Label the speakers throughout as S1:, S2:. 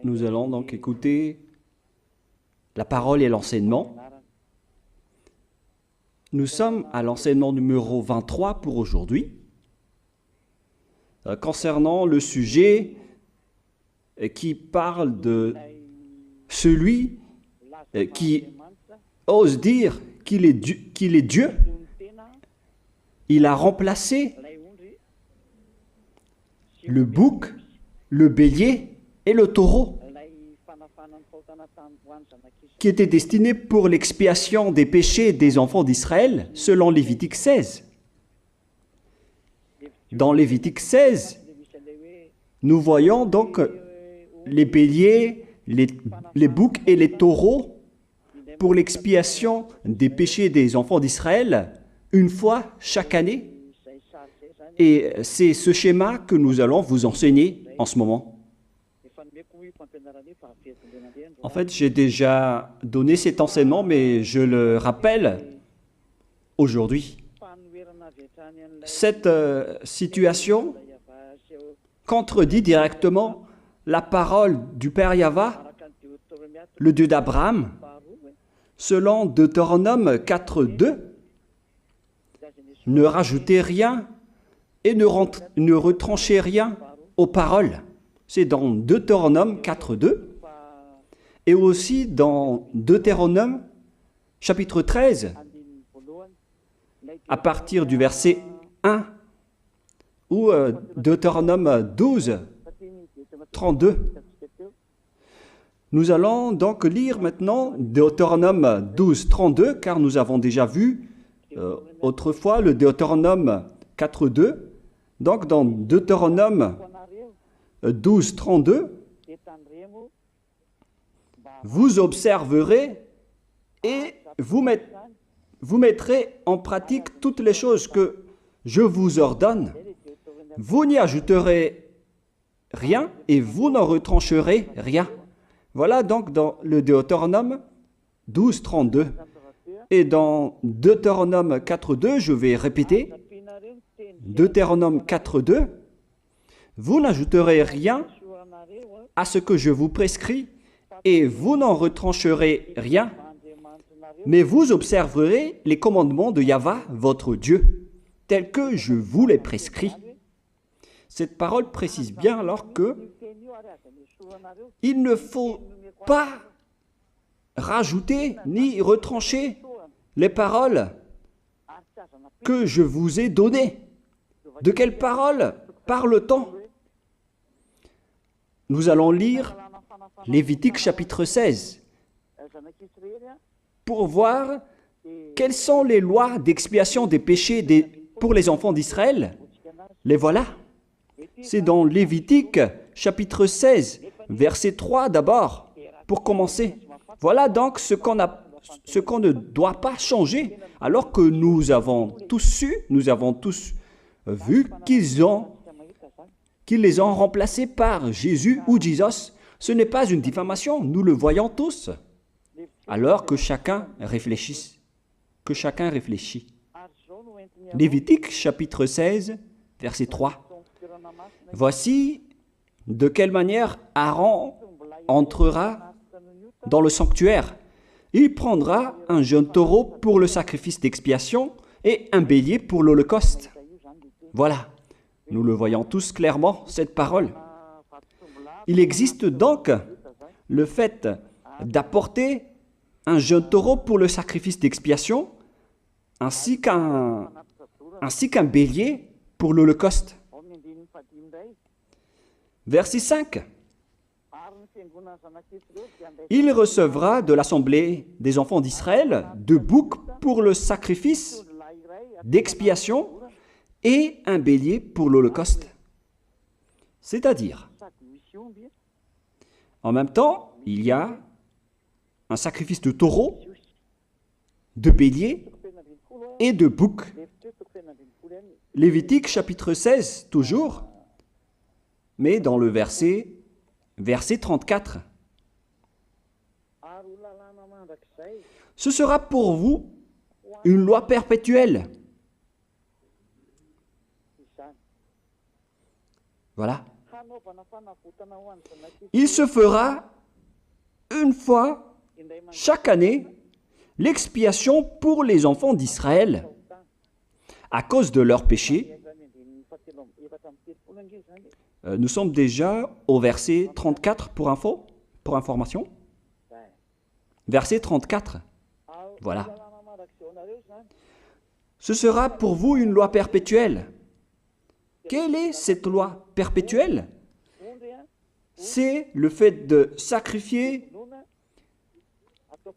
S1: Nous allons donc écouter la parole et l'enseignement. Nous sommes à l'enseignement numéro 23 pour aujourd'hui, concernant le sujet qui parle de celui qui ose dire qu'il est Dieu. Il a remplacé le bouc, le bélier et le taureau, qui étaient destinés pour l'expiation des péchés des enfants d'Israël, selon Lévitique 16. Dans Lévitique 16, nous voyons donc les béliers, les boucs et les taureaux pour l'expiation des péchés des enfants d'Israël, une fois chaque année. Et c'est ce schéma que nous allons vous enseigner en ce moment. En fait, j'ai déjà donné cet enseignement, mais je le rappelle aujourd'hui. Cette situation contredit directement la parole du Père Yahva, le Dieu d'Abraham, selon Deutéronome 4.2. Ne rajoutez rien et ne retranchez rien aux paroles. C'est dans Deutéronome 4.2 et aussi dans Deutéronome chapitre 13, à partir du verset 1, ou Deutéronome 12, 32. Nous allons donc lire maintenant Deutéronome 12, 32, car nous avons déjà vu autrefois le Deutéronome 4.2. Donc dans Deutéronome 12, 32, vous observerez et vous mettrez en pratique toutes les choses que je vous ordonne. Vous n'y ajouterez rien et vous n'en retrancherez rien. Voilà donc dans le Deutéronome 12, 32. Et dans Deutéronome 4.2, je vais répéter, Deutéronome 4.2, vous n'ajouterez rien à ce que je vous prescris et vous n'en retrancherez rien, mais vous observerez les commandements de Yahva, votre Dieu, tels que je vous les prescris. Cette parole précise bien alors que il ne faut pas rajouter ni retrancher les paroles que je vous ai données. De quelles paroles parle-t-on? Nous allons lire Lévitique chapitre 16 pour voir quelles sont les lois d'expiation des péchés pour les enfants d'Israël. Les voilà. C'est dans Lévitique chapitre 16, verset 3 d'abord, pour commencer. Voilà donc ce qu'on ne doit pas changer, alors que nous avons tous su, nous avons tous vu qu'ils les ont remplacés par Jésus ou Jesus. Ce n'est pas une diffamation, nous le voyons tous. Alors que chacun réfléchisse. Lévitique chapitre 16, verset 3. Voici de quelle manière Aaron entrera dans le sanctuaire. Il prendra un jeune taureau pour le sacrifice d'expiation et un bélier pour l'holocauste. Voilà, nous le voyons tous clairement, cette parole. Il existe donc le fait d'apporter un jeune taureau pour le sacrifice d'expiation, ainsi qu'un bélier pour l'holocauste. Verset 5. Il recevra de l'assemblée des enfants d'Israël 2 boucs pour le sacrifice d'expiation et un bélier pour l'holocauste. C'est-à-dire, en même temps, il y a un sacrifice de taureau, de bélier et de bouc. Lévitique chapitre 16, toujours, mais dans le verset 34. Ce sera pour vous une loi perpétuelle. Voilà. Il se fera une fois chaque année l'expiation pour les enfants d'Israël à cause de leurs péchés. Nous sommes déjà au verset 34 pour information. Verset 34. Voilà. Ce sera pour vous une loi perpétuelle. Quelle est cette loi perpétuelle? C'est le fait de sacrifier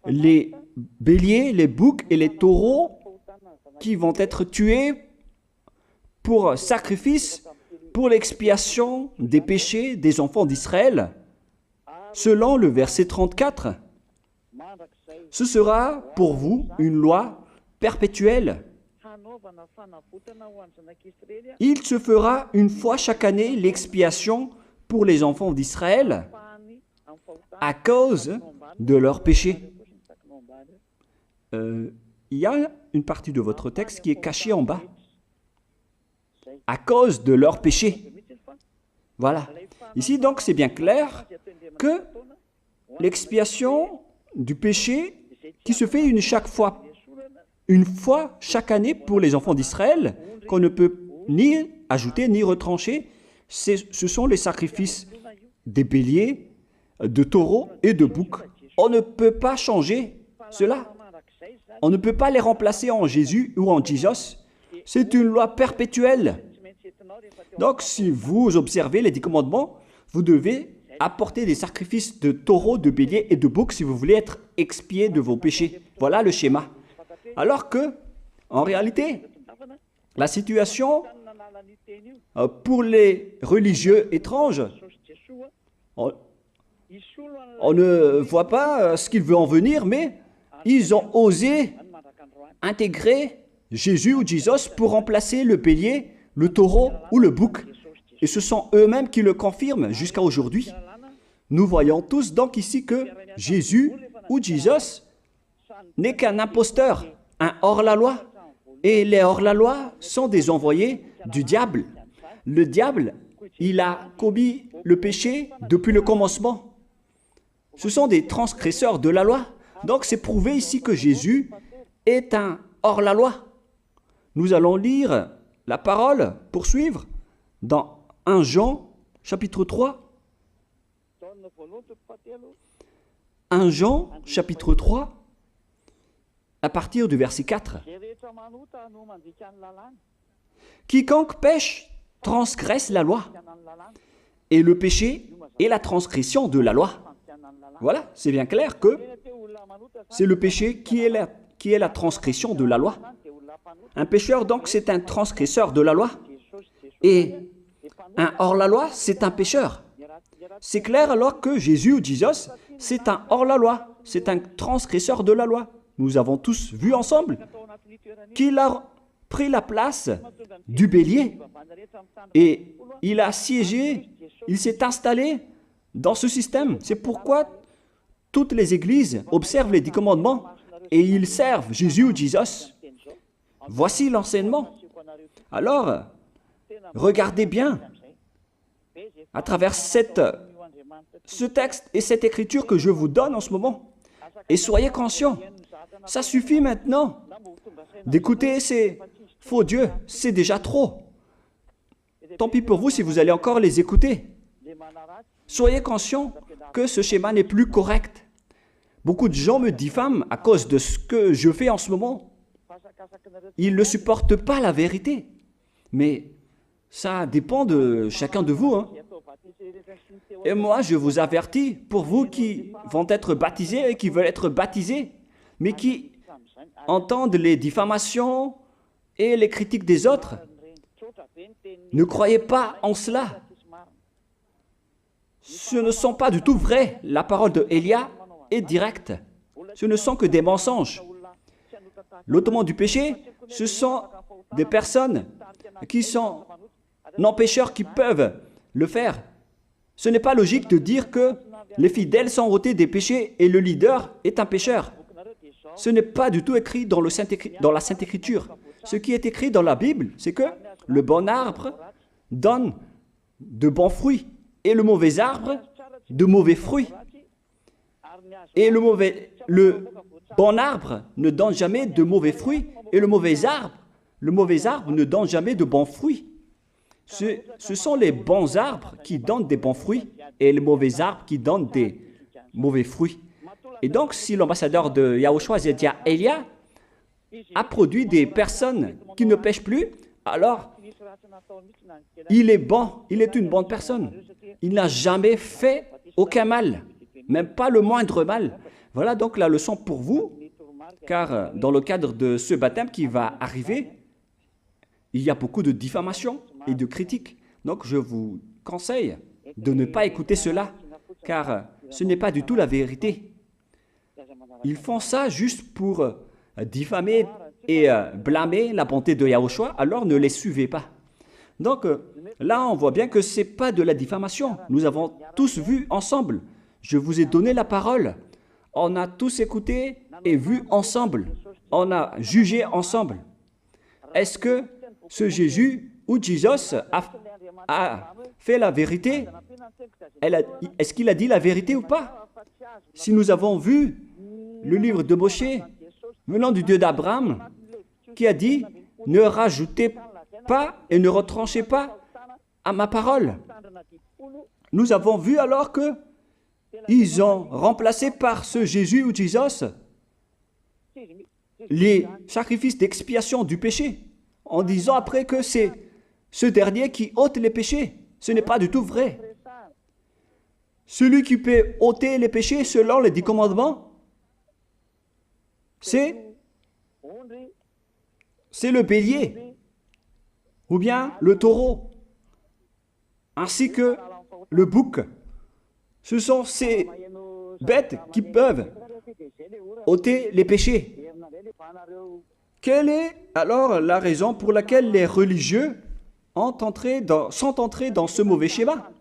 S1: les béliers, les boucs et les taureaux qui vont être tués pour sacrifice, pour l'expiation des péchés des enfants d'Israël. Selon le verset 34, ce sera pour vous une loi perpétuelle. Il se fera une fois chaque année l'expiation pour les enfants d'Israël à cause de leurs péchés. Il y a une partie de votre texte qui est cachée en bas. À cause de leurs péchés. Voilà. Ici, donc, c'est bien clair que l'expiation du péché qui se fait une fois chaque année pour les enfants d'Israël, qu'on ne peut ni ajouter ni retrancher, ce sont les sacrifices des béliers, de taureaux et de boucs. On ne peut pas changer cela. On ne peut pas les remplacer en Jésus ou en Jesus. C'est une loi perpétuelle. Donc, si vous observez les 10 commandements, vous devez apporter des sacrifices de taureaux, de béliers et de boucs si vous voulez être expié de vos péchés. Voilà le schéma. Alors que, en réalité, la situation pour les religieux étranges, on ne voit pas ce qu'il veut en venir, mais ils ont osé intégrer Jésus ou Jesus pour remplacer le bélier, le taureau ou le bouc. Et ce sont eux-mêmes qui le confirment jusqu'à aujourd'hui. Nous voyons tous donc ici que Jésus ou Jesus n'est qu'un imposteur, un hors-la-loi. Et les hors-la-loi sont des envoyés du diable. Le diable, il a commis le péché depuis le commencement. Ce sont des transgresseurs de la loi. Donc c'est prouvé ici que Jésus est un hors-la-loi. Nous allons lire la parole, poursuivre, dans 1 Jean, chapitre 3. 1 Jean, chapitre 3, à partir du verset 4. Quiconque pêche transgresse la loi, et le péché est la transgression de la loi. Voilà, c'est bien clair que c'est le péché qui est la transgression de la loi. Un pécheur, donc, c'est un transgresseur de la loi. Et un hors-la-loi, c'est un pécheur. C'est clair alors que Jésus ou Jesus, c'est un hors-la-loi, c'est un transgresseur de la loi. Nous avons tous vu ensemble qu'il a pris la place du bélier et il a siégé, il s'est installé dans ce système. C'est pourquoi toutes les églises observent les 10 commandements et ils servent Jésus ou Jesus. Voici l'enseignement. Alors, regardez bien à travers ce texte et cette écriture que je vous donne en ce moment. Et soyez conscients, ça suffit maintenant d'écouter ces faux dieux, c'est déjà trop. Tant pis pour vous si vous allez encore les écouter. Soyez conscients que ce schéma n'est plus correct. Beaucoup de gens me diffament à cause de ce que je fais en ce moment. Ils ne supportent pas la vérité. Mais ça dépend de chacun de vous. Et moi, je vous avertis, pour vous qui vont être baptisés et qui veulent être baptisés, mais qui entendent les diffamations et les critiques des autres, ne croyez pas en cela. Ce ne sont pas du tout vrai. La parole de Élia est directe. Ce ne sont que des mensonges. L'ôtement du péché, ce sont des personnes qui sont non-pécheurs qui peuvent le faire. Ce n'est pas logique de dire que les fidèles sont ôtés des péchés et le leader est un pécheur. Ce n'est pas du tout écrit dans la Sainte Écriture. Ce qui est écrit dans la Bible, c'est que le bon arbre donne de bons fruits et le mauvais arbre de mauvais fruits. Et le bon arbre ne donne jamais de mauvais fruits et le mauvais arbre ne donne jamais de bons fruits. Ce sont les bons arbres qui donnent des bons fruits et les mauvais arbres qui donnent des mauvais fruits. Et donc, si l'ambassadeur de Yahushua, Zedia Elia, a produit des personnes qui ne pêchent plus, alors il est bon, il est une bonne personne. Il n'a jamais fait aucun mal, même pas le moindre mal. Voilà donc la leçon pour vous, car dans le cadre de ce baptême qui va arriver, il y a beaucoup de diffamation et de critiques. Donc je vous conseille de ne pas écouter cela, car ce n'est pas du tout la vérité. Ils font ça juste pour diffamer et blâmer la bonté de Yahushua, alors ne les suivez pas. Donc là, on voit bien que ce n'est pas de la diffamation. Nous avons tous vu ensemble. Je vous ai donné la parole. On a tous écouté et vu ensemble. On a jugé ensemble. Est-ce que ce Jésus ou Jésus a fait la vérité? Est-ce qu'il a dit la vérité ou pas? Si nous avons vu le livre de Moshe, venant du Dieu d'Abraham, qui a dit « Ne rajoutez pas et ne retranchez pas à ma parole ». Nous avons vu alors que ils ont remplacé par ce Jésus ou Jésus les sacrifices d'expiation du péché, en disant après que c'est ce dernier qui ôte les péchés. Ce n'est pas du tout vrai. Celui qui peut ôter les péchés selon les 10 commandements, c'est le bélier, ou bien le taureau, ainsi que le bouc. Ce sont ces bêtes qui peuvent ôter les péchés. Quelle est alors la raison pour laquelle les religieux sont entrés dans ce mauvais schéma?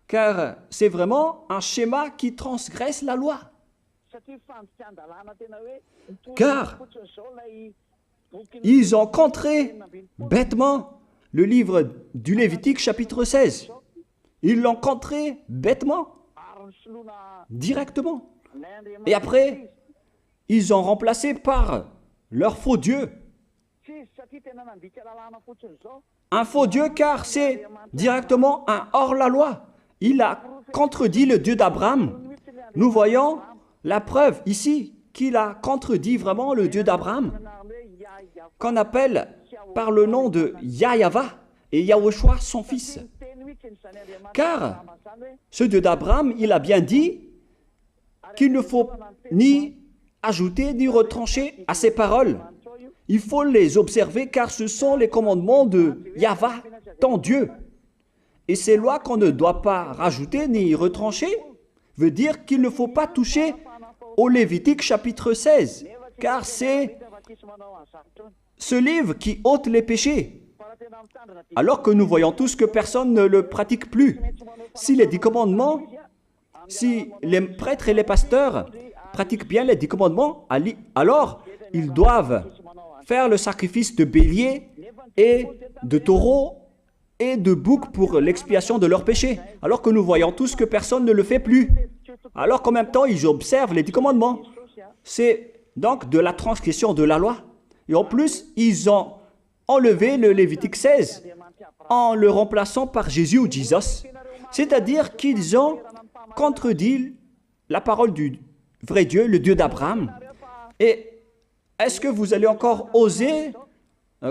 S1: Car c'est vraiment un schéma qui transgresse la loi. Car ils ont contré bêtement le livre du Lévitique chapitre 16. Ils l'ont contré bêtement, directement. Et après, ils ont remplacé par leur faux Dieu. Un faux Dieu car c'est directement un hors-la-loi. Il a contredit le Dieu d'Abraham. Nous voyons la preuve ici qu'il a contredit vraiment le Dieu d'Abraham, qu'on appelle par le nom de Yahava et Yahushua son fils. Car ce Dieu d'Abraham, il a bien dit qu'il ne faut ni ajouter ni retrancher à ses paroles. Il faut les observer car ce sont les commandements de Yahva, ton Dieu. Et ces lois qu'on ne doit pas rajouter ni retrancher veut dire qu'il ne faut pas toucher au Lévitique chapitre 16, car c'est ce livre qui ôte les péchés. Alors que nous voyons tous que personne ne le pratique plus. Si les 10 commandements, si les prêtres et les pasteurs pratiquent bien les 10 commandements, alors ils doivent faire le sacrifice de bélier et de taureau et de bouc pour l'expiation de leurs péchés. Alors que nous voyons tous que personne ne le fait plus. Alors qu'en même temps, ils observent les 10 commandements. C'est donc de la transgression de la loi. Et en plus, ils ont enlevé le Lévitique 16 en le remplaçant par Jésus ou Jésus. C'est-à-dire qu'ils ont contredit la parole du vrai Dieu, le Dieu d'Abraham. Et est-ce que vous allez encore oser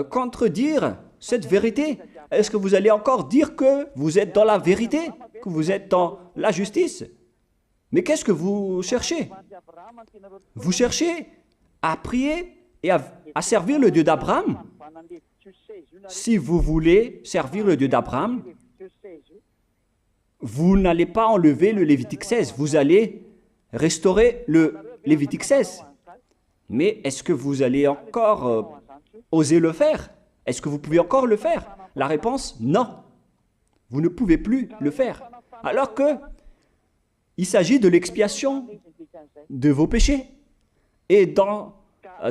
S1: contredire cette vérité? Est-ce que vous allez encore dire que vous êtes dans la vérité, que vous êtes dans la justice? Mais qu'est-ce que vous cherchez? Vous cherchez à prier et à servir le Dieu d'Abraham. Si vous voulez servir le Dieu d'Abraham, vous n'allez pas enlever le Lévitique 16, vous allez restaurer le Lévitique 16. Mais est-ce que vous allez encore oser le faire? Est-ce que vous pouvez encore le faire? La réponse, non. Vous ne pouvez plus le faire. Alors que il s'agit de l'expiation de vos péchés. Et dans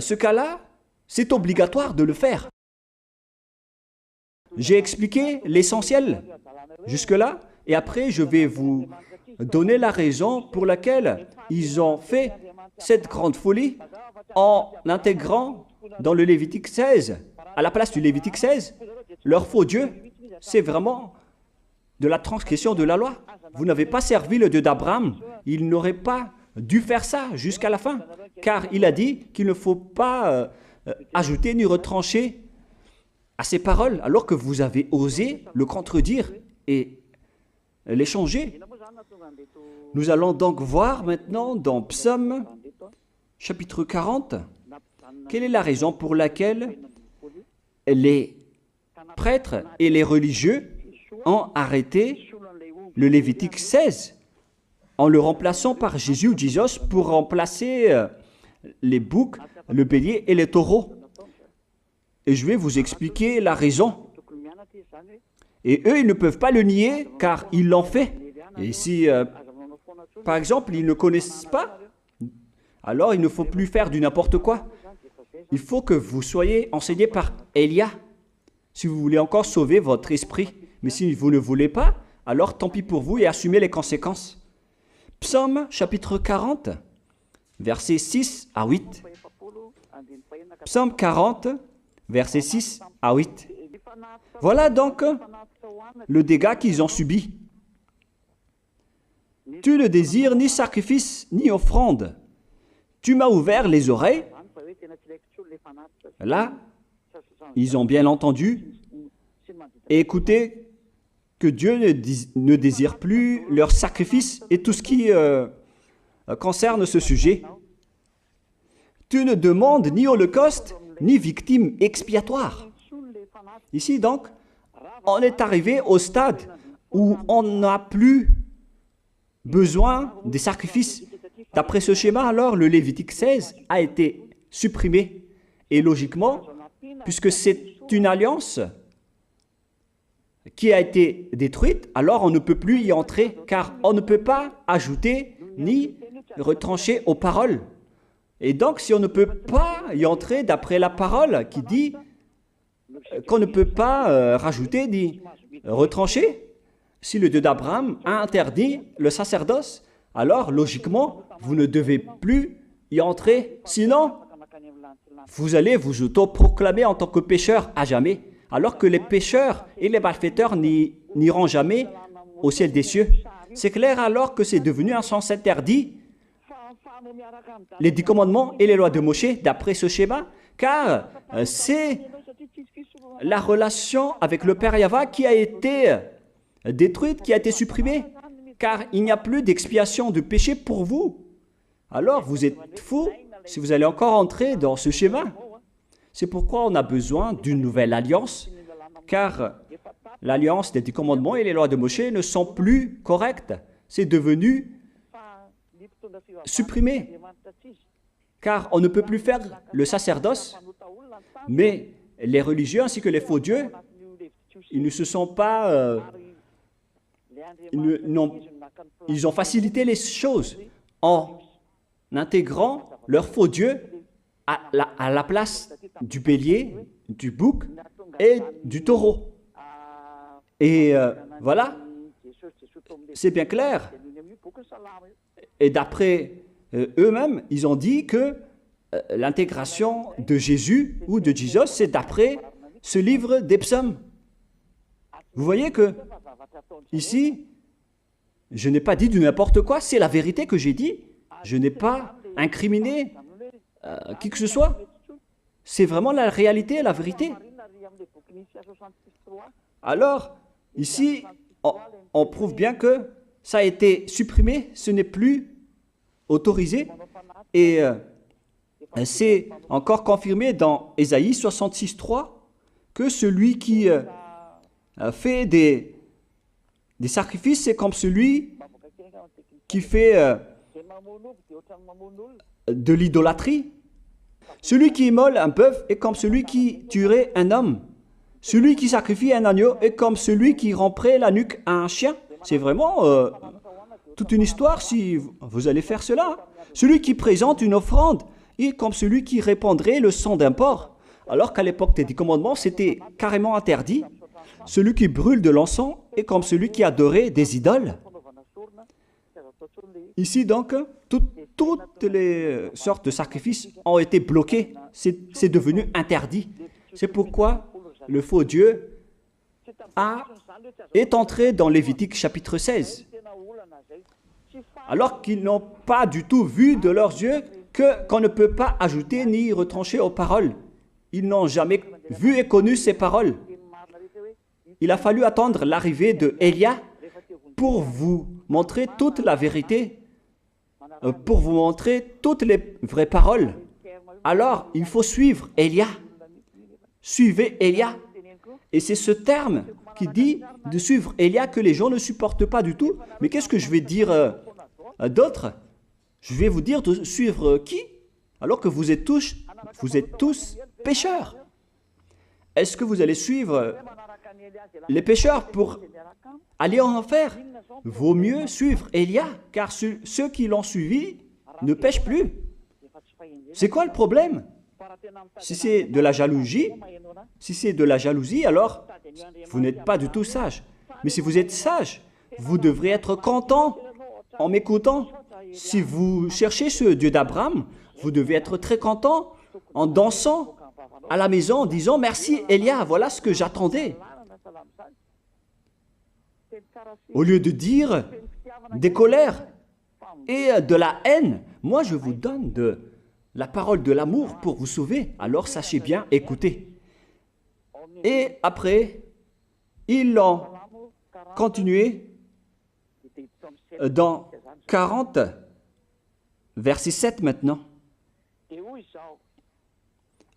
S1: ce cas-là, c'est obligatoire de le faire. J'ai expliqué l'essentiel jusque-là et après je vais vous donner la raison pour laquelle ils ont fait cette grande folie en intégrant dans le Lévitique 16, à la place du Lévitique 16, leur faux Dieu. C'est vraiment de la transgression de la loi. Vous n'avez pas servi le Dieu d'Abraham. Il n'aurait pas dû faire ça jusqu'à la fin, car il a dit qu'il ne faut pas ajouter ni retrancher à ses paroles, alors que vous avez osé le contredire et les changer. Nous allons donc voir maintenant dans Psaume chapitre 40, quelle est la raison pour laquelle les prêtres et les religieux ont arrêté le Lévitique 16 en le remplaçant par Jésus ou Jesus pour remplacer les boucs, le bélier et les taureaux. Et je vais vous expliquer la raison. Et eux, ils ne peuvent pas le nier car ils l'ont fait. Et si, par exemple, ils ne connaissent pas, alors il ne faut plus faire du n'importe quoi. Il faut que vous soyez enseigné par Élia, si vous voulez encore sauver votre esprit. Mais si vous ne voulez pas, alors tant pis pour vous et assumez les conséquences. Psaume chapitre 40, versets 6 à 8. Psaume 40, versets 6 à 8. Voilà donc le dégât qu'ils ont subi. Tu ne désires ni sacrifice ni offrande. Tu m'as ouvert les oreilles. Là, ils ont bien entendu et écouté que Dieu ne désire plus leur sacrifice et tout ce qui concerne ce sujet. Tu ne demandes ni holocauste, ni victime expiatoire. Ici donc, on est arrivé au stade où on n'a plus besoin des sacrifices. D'après ce schéma, alors, le Lévitique 16 a été supprimé. Et logiquement, puisque c'est une alliance qui a été détruite, alors on ne peut plus y entrer, car on ne peut pas ajouter ni retrancher aux paroles. Et donc, si on ne peut pas y entrer d'après la parole qui dit qu'on ne peut pas rajouter ni retrancher, si le Dieu d'Abraham a interdit le sacerdoce, alors logiquement, vous ne devez plus y entrer. Sinon, vous allez vous autoproclamer en tant que pécheur à jamais, alors que les pécheurs et les malfaiteurs n'iront jamais au ciel des cieux. C'est clair alors que c'est devenu un sens interdit, les 10 commandements et les lois de Moïse d'après ce schéma, car c'est la relation avec le Père Yahva qui a été détruite, qui a été supprimée, car il n'y a plus d'expiation de péché pour vous. Alors vous êtes fous si vous allez encore entrer dans ce schéma. C'est pourquoi on a besoin d'une nouvelle alliance, car l'alliance des 10 commandements et les lois de Moïse ne sont plus correctes. C'est devenu supprimé, car on ne peut plus faire le sacerdoce, mais les religieux ainsi que les faux dieux, ils ne se sont pas... ils ont facilité les choses en intégrant leur faux dieu à la place du bélier, du bouc et du taureau. Et voilà, c'est bien clair. Et d'après eux-mêmes, ils ont dit que l'intégration de Jésus ou de Jesus, c'est d'après ce livre des psaumes. Vous voyez que ici, je n'ai pas dit du n'importe quoi, c'est la vérité que j'ai dit. Je n'ai pas incriminé qui que ce soit. C'est vraiment la réalité et la vérité. Alors, ici, on prouve bien que ça a été supprimé, ce n'est plus autorisé. Et c'est encore confirmé dans Ésaïe 66.3 que celui qui fait des sacrifices, c'est comme celui qui fait de l'idolâtrie. Celui qui immole un bœuf est comme celui qui tuerait un homme. Celui qui sacrifie un agneau est comme celui qui romperait la nuque à un chien. C'est vraiment toute une histoire si vous allez faire cela. Celui qui présente une offrande est comme celui qui répandrait le sang d'un porc. Alors qu'à l'époque des 10 commandements, c'était carrément interdit. Celui qui brûle de l'encens est comme celui qui adorait des idoles. Ici donc, toutes les sortes de sacrifices ont été bloqués. C'est devenu interdit. C'est pourquoi le faux Dieu est entré dans Lévitique chapitre 16. Alors qu'ils n'ont pas du tout vu de leurs yeux qu'on ne peut pas ajouter ni retrancher aux paroles. Ils n'ont jamais vu et connu ces paroles. Il a fallu attendre l'arrivée de Élia pour vous montrer toute la vérité, pour vous montrer toutes les vraies paroles. Alors, il faut suivre Élia. Suivez Élia. Et c'est ce terme qui dit de suivre Élia que les gens ne supportent pas du tout. Mais qu'est-ce que je vais dire d'autre? Je vais vous dire de suivre qui? Alors que vous êtes tous pécheurs. Est-ce que vous allez suivre les pécheurs pour aller en enfer? Vaut mieux suivre Élia, car ceux qui l'ont suivi ne pêchent plus. C'est quoi le problème? Si c'est de la jalousie, alors vous n'êtes pas du tout sage. Mais si vous êtes sage, vous devrez être content en m'écoutant. Si vous cherchez ce Dieu d'Abraham, vous devez être très content en dansant à la maison en disant « Merci Élia, voilà ce que j'attendais ». Au lieu de dire des colères et de la haine, moi je vous donne de la parole de l'amour pour vous sauver. Alors sachez bien écouter. Et après, ils ont continué dans 40, verset 7 maintenant.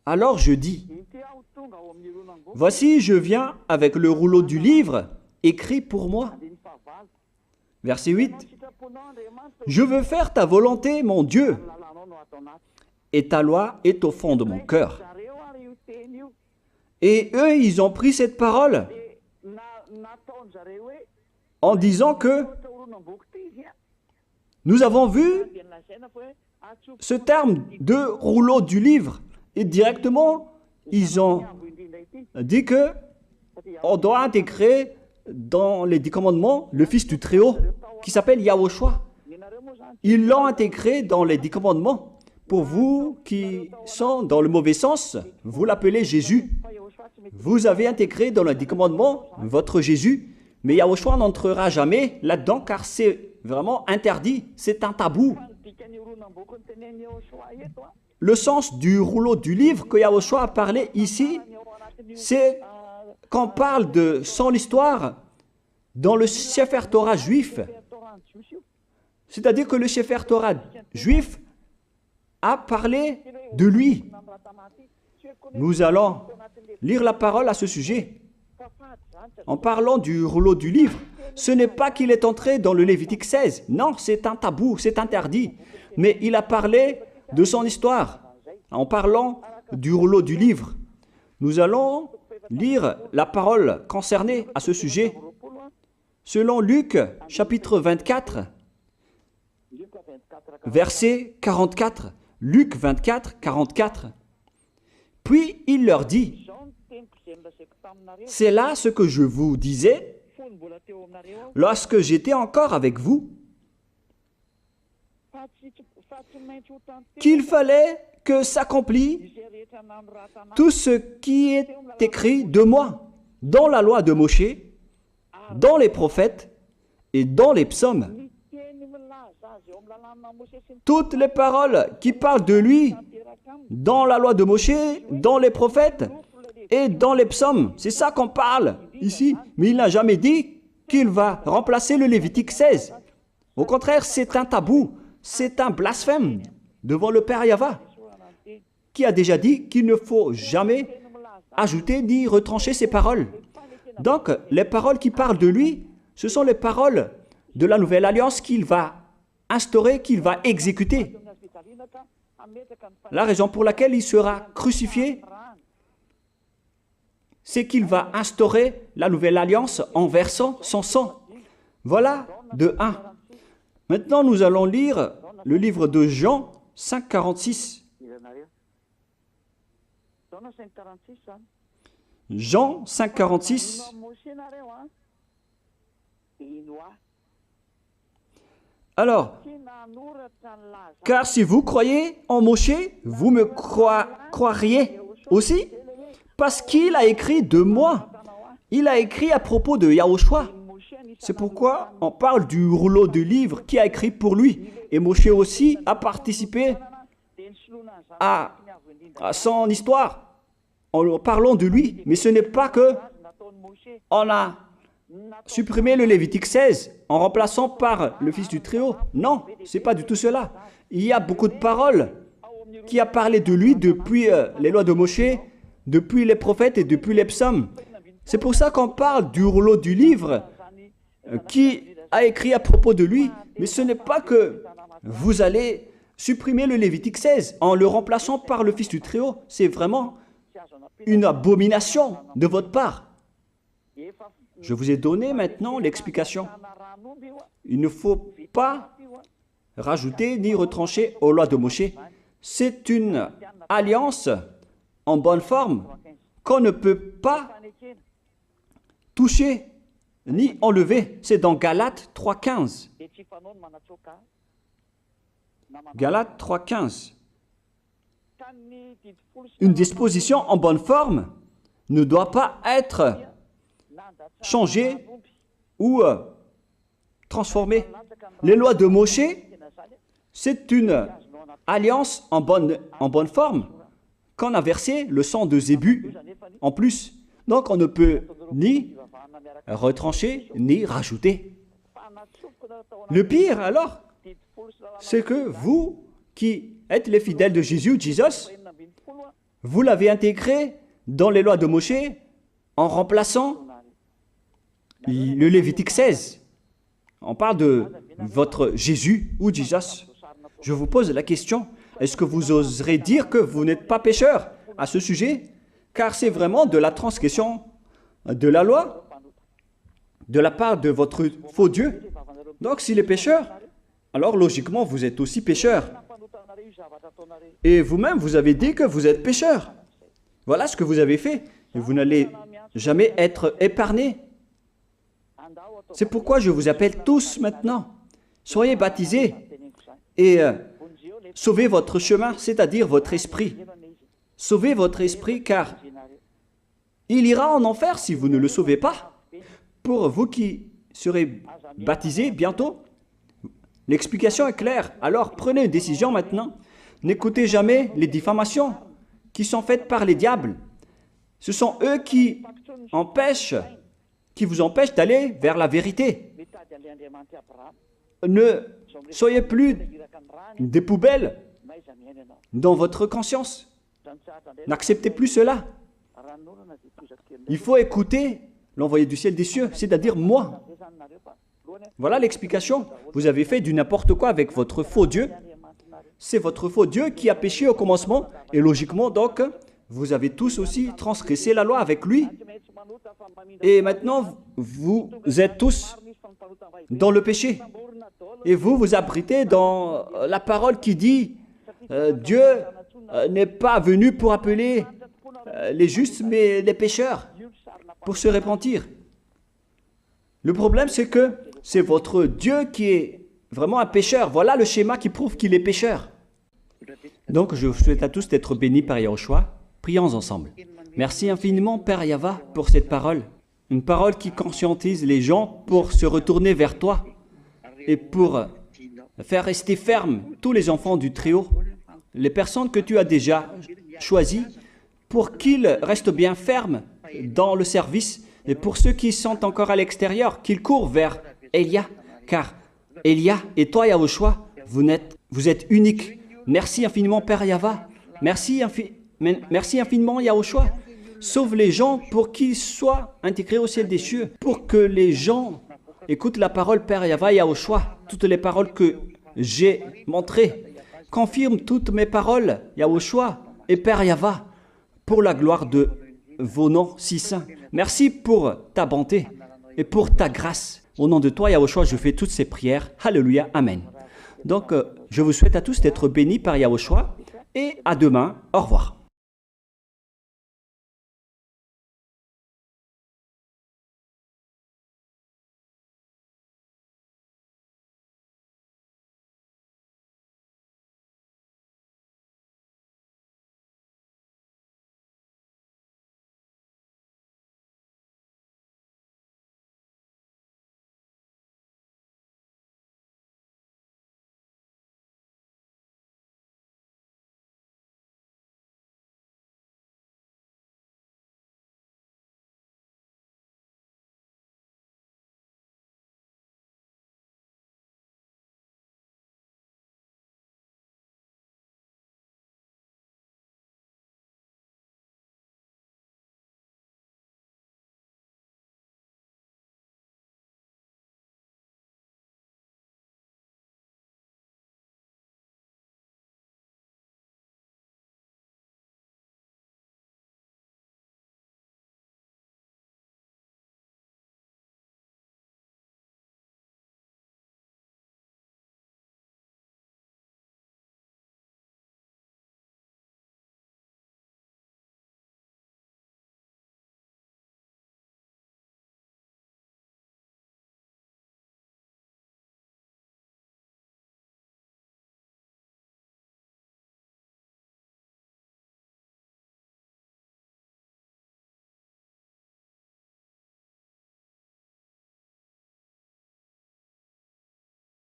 S1: Alors je dis, voici je viens avec le rouleau du livre écrit pour moi. Verset 8, je veux faire ta volonté, mon Dieu, et ta loi est au fond de mon cœur. Et eux, ils ont pris cette parole en disant que nous avons vu ce terme de rouleau du livre et directement, ils ont dit que on doit intégrer dans les 10 commandements le Fils du Très-Haut qui s'appelle Yahushua. Ils l'ont intégré dans les 10 commandements. Pour vous qui sont dans le mauvais sens, vous l'appelez Jésus. Vous avez intégré dans les 10 commandements votre Jésus, mais Yahushua n'entrera jamais là-dedans car c'est vraiment interdit, c'est un tabou. Le sens du rouleau du livre que Yahushua a parlé ici, c'est qu'on parle de son histoire dans le Sefer Torah juif. C'est-à-dire que le Sefer Torah juif a parlé de lui. Nous allons lire la parole à ce sujet. En parlant du rouleau du livre, ce n'est pas qu'il est entré dans le Lévitique 16. Non, c'est un tabou, c'est interdit. Mais il a parlé de son histoire. En parlant du rouleau du livre, nous allons lire la parole concernée à ce sujet. Selon Luc, chapitre 24, verset 44. Luc 24, 44. Puis il leur dit, « C'est là ce que je vous disais lorsque j'étais encore avec vous, qu'il fallait que s'accomplisse tout ce qui est écrit de moi dans la loi de Moïse, dans les prophètes et dans les psaumes. » Toutes les paroles qui parlent de lui dans la loi de Moïse, dans les prophètes et dans les psaumes. C'est ça qu'on parle ici. Mais il n'a jamais dit qu'il va remplacer le Lévitique 16. Au contraire, c'est un tabou, c'est un blasphème devant le Père Yahva, qui a déjà dit qu'il ne faut jamais ajouter ni retrancher ses paroles. Donc, les paroles qui parlent de lui, ce sont les paroles de la nouvelle alliance qu'il va instaurer, qu'il va exécuter. La raison pour laquelle il sera crucifié, c'est qu'il va instaurer la nouvelle alliance en versant son sang. Voilà de 1. Maintenant, nous allons lire le livre de Jean 5,46. Jean 5,46. Alors, car si vous croyez en Moshe, vous me croiriez aussi, parce qu'il a écrit de moi. Il a écrit à propos de Yahushua. C'est pourquoi on parle du rouleau de livre qui a écrit pour lui. Et Moshe aussi a participé à son histoire en parlant de lui. Mais ce n'est pas que on a supprimé le Lévitique 16 en remplaçant par le Fils du Très-Haut. Non, ce n'est pas du tout cela. Il y a beaucoup de paroles qui a parlé de lui depuis les lois de Moshe, depuis les prophètes et depuis les psaumes. C'est pour ça qu'on parle du rouleau du livre qui a écrit à propos de lui. Mais ce n'est pas que vous allez supprimer le Lévitique 16 en le remplaçant par le Fils du Très-Haut. C'est vraiment une abomination de votre part. Je vous ai donné maintenant l'explication. Il ne faut pas rajouter ni retrancher aux lois de Moshe. C'est une alliance en bonne forme qu'on ne peut pas toucher ni enlever. C'est dans Galates 3,15. Galates 3,15. Une disposition en bonne forme ne doit pas être changée ou transformée. Les lois de Moshe, c'est une alliance en bonne forme qu'on a versé le sang de Zébu en plus. Donc on ne peut ni retrancher ni rajouter. Le pire alors, c'est que vous qui êtes les fidèles de Jésus, vous l'avez intégré dans les lois de Moshe en remplaçant le Lévitique 16. On parle de votre Jésus ou Jesus. Je vous pose la question, est-ce que vous oserez dire que vous n'êtes pas pécheur à ce sujet? Car c'est vraiment de la transgression de la loi de la part de votre faux Dieu. Donc s'il est pécheur, alors logiquement vous êtes aussi pécheur. Et vous-même, vous avez dit que vous êtes pécheur. Voilà ce que vous avez fait. Et vous n'allez jamais être épargné. C'est pourquoi je vous appelle tous maintenant. Soyez baptisés et sauvez votre chemin, c'est-à-dire votre esprit. Sauvez votre esprit car il ira en enfer si vous ne le sauvez pas. Pour vous qui serez baptisés bientôt, l'explication est claire. Alors prenez une décision maintenant. N'écoutez jamais les diffamations qui sont faites par les diables. Ce sont eux qui vous empêchent d'aller vers la vérité. Ne soyez plus des poubelles dans votre conscience. N'acceptez plus cela. Il faut écouter l'envoyé du ciel des cieux, c'est-à-dire moi. Voilà l'explication. Vous avez fait du n'importe quoi avec votre faux Dieu. C'est votre faux Dieu qui a péché au commencement. Et logiquement, donc, vous avez tous aussi transgressé la loi avec lui. Et maintenant, vous êtes tous dans le péché. Et vous vous abritez dans la parole qui dit Dieu n'est pas venu pour appeler les justes, mais les pécheurs, pour se repentir. Le problème, c'est que c'est votre Dieu qui est vraiment un pécheur. Voilà le schéma qui prouve qu'il est pécheur. Donc, je vous souhaite à tous d'être bénis par Yahushua. Prions ensemble. Merci infiniment, Père Yahva, pour cette parole. Une parole qui conscientise les gens pour se retourner vers toi et pour faire rester fermes tous les enfants du Très-Haut, les personnes que tu as déjà choisies, pour qu'ils restent bien fermes dans le service, et pour ceux qui sont encore à l'extérieur, qu'ils courent vers Elia, car Elia et toi, Yahushua, vous êtes uniques. Merci infiniment, Père Yahva. Merci infiniment, Yahushua. Sauve les gens pour qu'ils soient intégrés au ciel des cieux, pour que les gens écoutent la parole, Père Yahva, Yahushua, toutes les paroles que j'ai montrées. Confirme toutes mes paroles, Yahushua et Père Yahva, pour la gloire de vos noms si saints. Merci pour ta bonté et pour ta grâce. Au nom de toi, Yahushua, je fais toutes ces prières. Alléluia, Amen. Donc, je vous souhaite à tous d'être bénis par Yahushua et à demain. Au revoir.